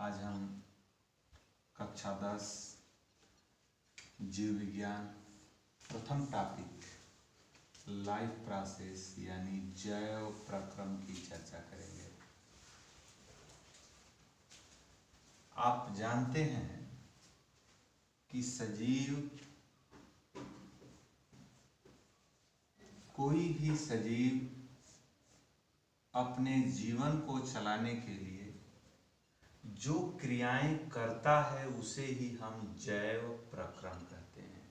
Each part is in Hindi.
आज हम कक्षा 10 जीव विज्ञान प्रथम टॉपिक लाइफ प्रोसेस यानी जैव प्रक्रम की चर्चा करेंगे। आप जानते हैं कि कोई भी सजीव अपने जीवन को चलाने के लिए जो क्रियाएं करता है उसे ही हम जैव प्रक्रम कहते हैं।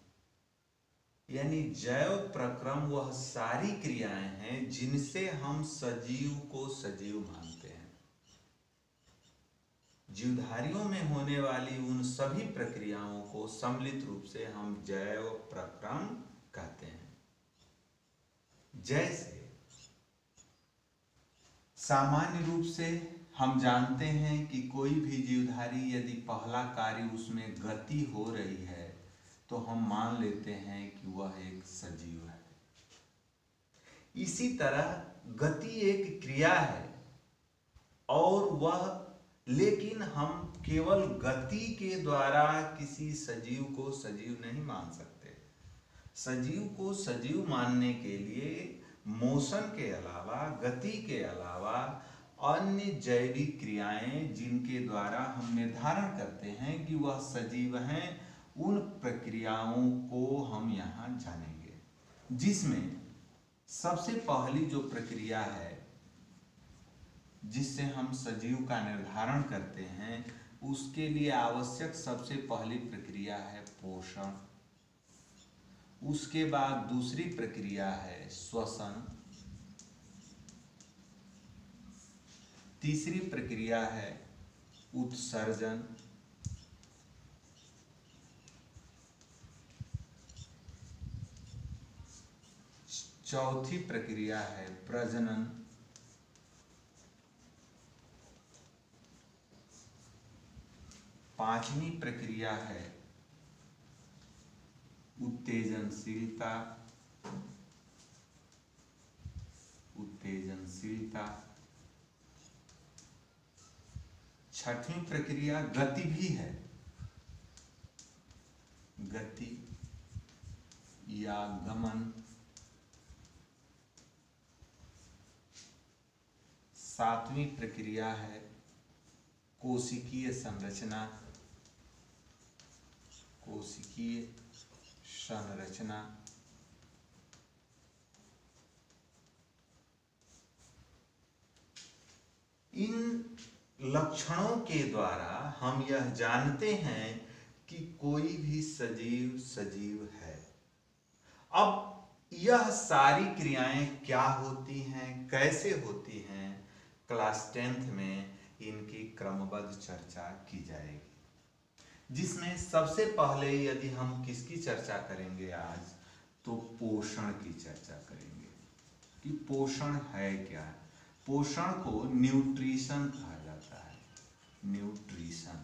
यानी जैव प्रक्रम वह सारी क्रियाएं हैं जिनसे हम सजीव को सजीव मानते हैं। जीवधारियों में होने वाली उन सभी प्रक्रियाओं को सम्मिलित रूप से हम जैव प्रक्रम कहते हैं। जैसे सामान्य रूप से हम जानते हैं कि कोई भी जीवधारी यदि पहला कार्य उसमें गति हो रही है तो हम मान लेते हैं कि वह एक सजीव है। इसी तरह गति एक क्रिया है लेकिन हम केवल गति के द्वारा किसी सजीव को सजीव नहीं मान सकते। सजीव को सजीव मानने के लिए मोशन के अलावा, गति के अलावा अन्य जैविक क्रियाएं जिनके द्वारा हम निर्धारण करते हैं कि वह सजीव हैं, उन प्रक्रियाओं को हम यहाँ जानेंगे। जिसमें सबसे पहली जो प्रक्रिया है जिससे हम सजीव का निर्धारण करते हैं, उसके लिए आवश्यक सबसे पहली प्रक्रिया है पोषण। उसके बाद दूसरी प्रक्रिया है श्वसन, तीसरी प्रक्रिया है उत्सर्जन, चौथी प्रक्रिया है प्रजनन, पांचवी प्रक्रिया है उत्तेजनशीलता, छठवीं प्रक्रिया गति भी है, गति या गमन, सातवीं प्रक्रिया है कोशिकीय संरचना, इन लक्षणों के द्वारा हम यह जानते हैं कि कोई भी सजीव सजीव है। अब यह सारी क्रियाएं क्या होती हैं, कैसे होती हैं, क्लास 10th में इनकी क्रमबद्ध चर्चा की जाएगी। जिसमें सबसे पहले यदि हम किसकी चर्चा करेंगे आज, तो पोषण की चर्चा करेंगे कि पोषण है क्या। पोषण को न्यूट्रिशन कहा जाता है। न्यूट्रिशन,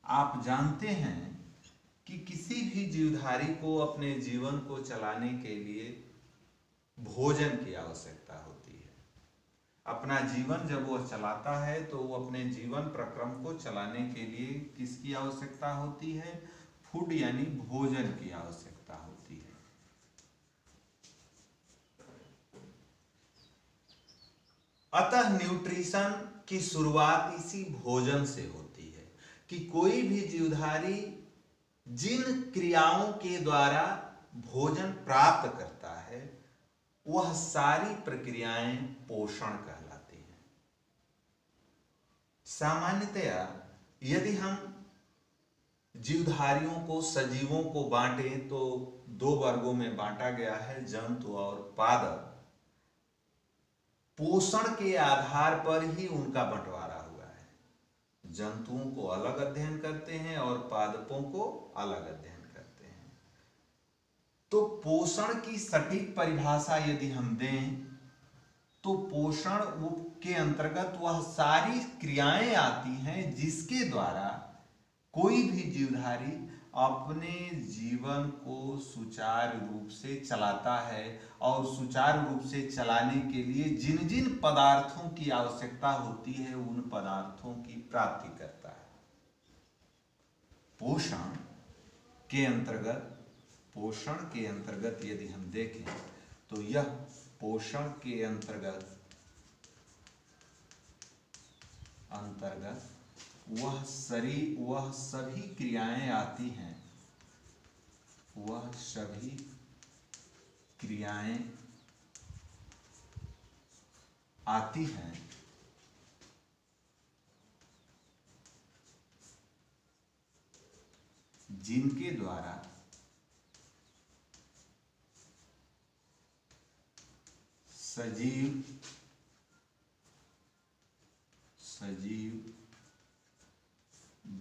आप जानते हैं कि किसी भी जीवधारी को अपने जीवन को चलाने के लिए भोजन की आवश्यकता होती है। अपना जीवन जब वह चलाता है तो वो अपने जीवन प्रक्रम को चलाने के लिए किसकी आवश्यकता होती है? फूड यानी भोजन की आवश्यकता होती है। अतः न्यूट्रिशन की शुरुआत इसी भोजन से होती है कि कोई भी जीवधारी जिन क्रियाओं के द्वारा भोजन प्राप्त करता है वह सारी प्रक्रियाएं पोषण कहलाती हैं। सामान्यतया यदि हम जीवधारियों को, सजीवों को बांटें तो दो वर्गों में बांटा गया है, जंतु और पादप। पोषण के आधार पर ही उनका बंटवारा हुआ है। जंतुओं को अलग अध्ययन करते हैं और पादपों को अलग अध्ययन करते हैं। तो पोषण की सटीक परिभाषा यदि हम दें तो पोषण के अंतर्गत वह सारी क्रियाएं आती हैं जिसके द्वारा कोई भी जीवधारी अपने जीवन को सुचारू रूप से चलाता है और सुचारू रूप से चलाने के लिए जिन जिन पदार्थों की आवश्यकता होती है उन पदार्थों की प्राप्ति करता है। पोषण के अंतर्गत यदि हम देखें तो यह पोषण के अंतर्गत वह सभी क्रियाएं आती हैं, वह सभी क्रियाएं आती हैं जिनके द्वारा सजीव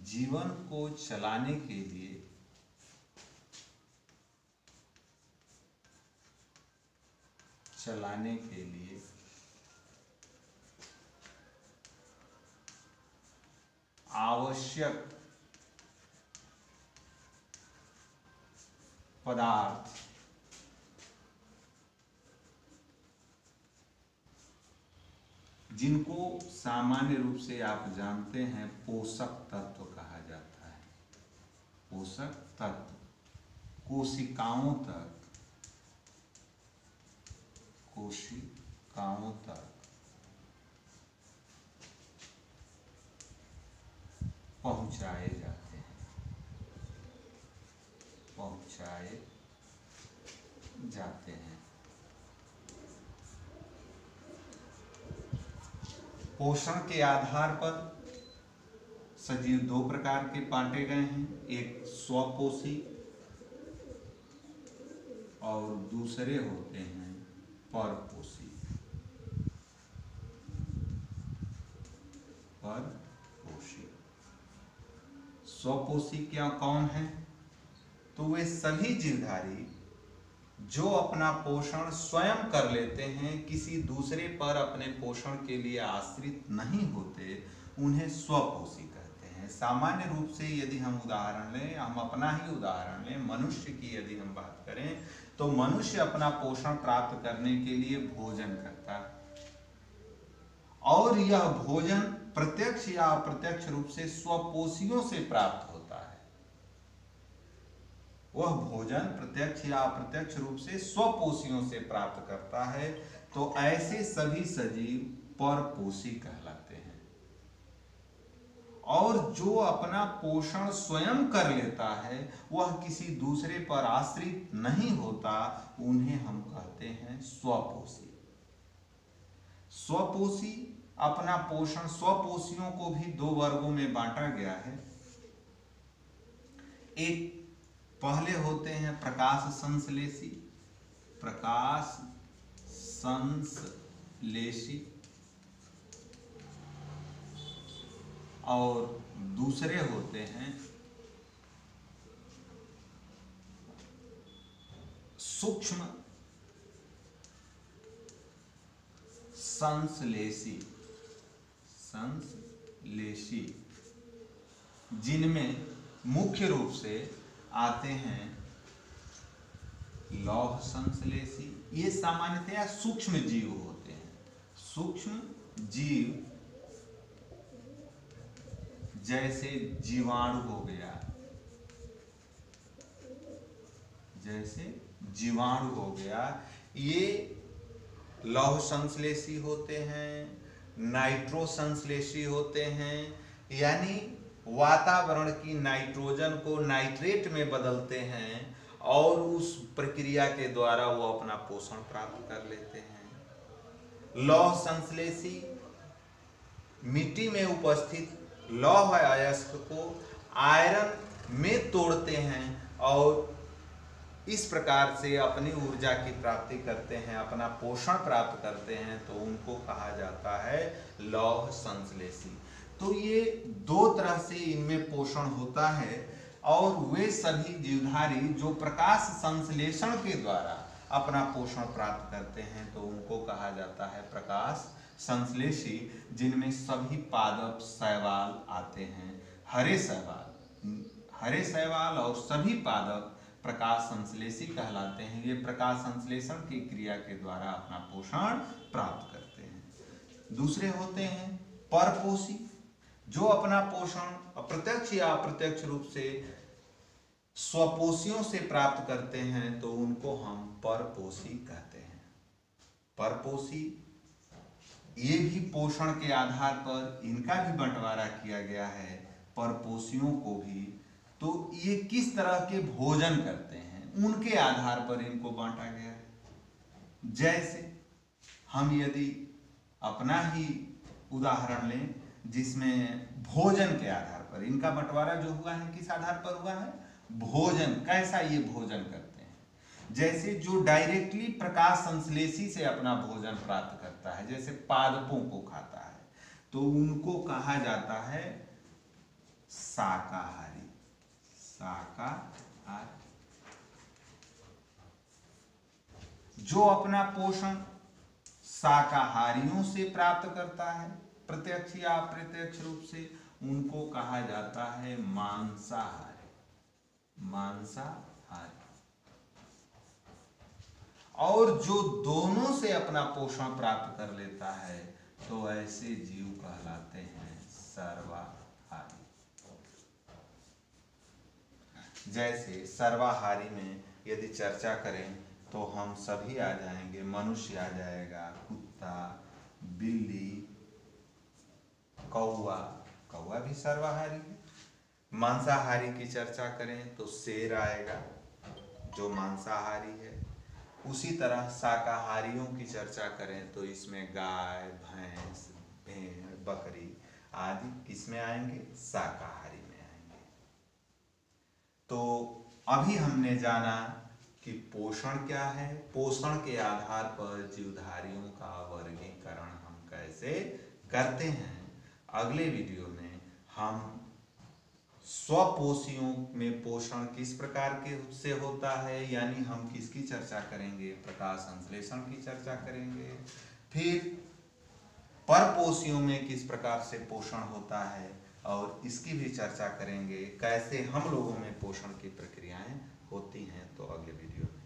जीवन को चलाने के लिए आवश्यक पदार्थ जिनको सामान्य रूप से आप जानते हैं पोषक तत्व कहा जाता है। पोषक तत्व कोशिकाओं तक पहुंचाए जाते हैं। पोषण के आधार पर सजीव दो प्रकार के बांटे गए हैं, एक स्वपोषी और दूसरे होते हैं परपोषी। स्वपोषी क्या कौन है? तो वे सभी जीवधारी जो अपना पोषण स्वयं कर लेते हैं, किसी दूसरे पर अपने पोषण के लिए आश्रित नहीं होते, उन्हें स्वपोषी कहते हैं। सामान्य रूप से यदि हम उदाहरण लें, हम अपना ही उदाहरण लें, मनुष्य की यदि हम बात करें तो मनुष्य अपना पोषण प्राप्त करने के लिए भोजन करता है और यह भोजन प्रत्यक्ष या अप्रत्यक्ष रूप से स्वपोषियों से प्राप्त होता है। वह भोजन प्रत्यक्ष या अप्रत्यक्ष रूप से स्वपोषियों से प्राप्त करता है, तो ऐसे सभी सजीव परपोषी कहलाते हैं। और जो अपना पोषण स्वयं कर लेता है, वह किसी दूसरे पर आश्रित नहीं होता, उन्हें हम कहते हैं स्वपोषी। स्वपोषी अपना पोषण, स्वपोषियों को भी दो वर्गों में बांटा गया है। एक पहले होते हैं प्रकाश संश्लेषी और दूसरे होते हैं सूक्ष्म संश्लेषी, जिनमें मुख्य रूप से आते हैं लौह संश्लेषी। ये सामान्यतया सूक्ष्म जीव होते हैं। सूक्ष्म जीव जैसे जीवाणु हो गया, ये लौह संश्लेषी होते हैं, नाइट्रो संश्लेषी होते हैं, यानी वातावरण की नाइट्रोजन को नाइट्रेट में बदलते हैं और उस प्रक्रिया के द्वारा वो अपना पोषण प्राप्त कर लेते हैं। लौह संश्लेषी मिट्टी में उपस्थित लौह अयस्क को आयरन में तोड़ते हैं और इस प्रकार से अपनी ऊर्जा की प्राप्ति करते हैं, अपना पोषण प्राप्त करते हैं, तो उनको कहा जाता है लौह संश्लेषी। तो ये दो तरह से इनमें पोषण होता है और वे सभी जीवधारी जो प्रकाश संश्लेषण के द्वारा अपना पोषण प्राप्त करते हैं, तो उनको कहा जाता है प्रकाश संश्लेषी, जिनमें सभी पादप शैवाल आते हैं। हरे शैवाल और सभी पादप प्रकाश संश्लेषी कहलाते हैं। ये प्रकाश संश्लेषण की क्रिया के द्वारा अपना पोषण प्राप्त करते हैं। दूसरे होते हैं परपोषी, जो अपना पोषण अप्रत्यक्ष या अप्रत्यक्ष रूप से स्वपोषियों से प्राप्त करते हैं, तो उनको हम परपोषी कहते हैं। परपोषी ये भी पोषण के आधार पर इनका भी बंटवारा किया गया है। परपोषियों को भी तो ये किस तरह के भोजन करते हैं उनके आधार पर इनको बांटा गया है। जैसे हम यदि अपना ही उदाहरण लें, जिसमें भोजन के आधार पर इनका बंटवारा जो हुआ है, किस आधार पर हुआ है, भोजन, कैसा ये भोजन करते हैं। जैसे जो डायरेक्टली प्रकाश संश्लेषी से अपना भोजन प्राप्त करता है, जैसे पादपों को खाता है, तो उनको कहा जाता है शाकाहारी। शाकाहारी जो अपना पोषण शाकाहारियों से प्राप्त करता है, प्रत्यक्ष या अप्रत्यक्ष रूप से, उनको कहा जाता है मांसाहारी। मांसाहारी। और जो दोनों से अपना पोषण प्राप्त कर लेता है, तो ऐसे जीव कहलाते हैं सर्वाहारी। जैसे सर्वाहारी में यदि चर्चा करें तो हम सभी आ जाएंगे, मनुष्य आ जाएगा, कुत्ता, बिल्ली, कौवा, कौवा भी सर्वाहारी है। मांसाहारी की चर्चा करें तो शेर आएगा जो मांसाहारी है। उसी तरह शाकाहारियों की चर्चा करें तो इसमें गाय, भैंस, भेड़, बकरी आदि किसमें आएंगे, शाकाहारी में आएंगे। तो अभी हमने जाना कि पोषण क्या है, पोषण के आधार पर जीवधारियों का वर्गीकरण हम कैसे करते हैं। अगले वीडियो में हम स्वपोषियों में पोषण किस प्रकार के से होता है, यानी हम किसकी चर्चा करेंगे, प्रकाश संश्लेषण की चर्चा करेंगे। फिर परपोषियों में किस प्रकार से पोषण होता है और इसकी भी चर्चा करेंगे, कैसे हम लोगों में पोषण की प्रक्रियाएं होती हैं। तो अगले वीडियो में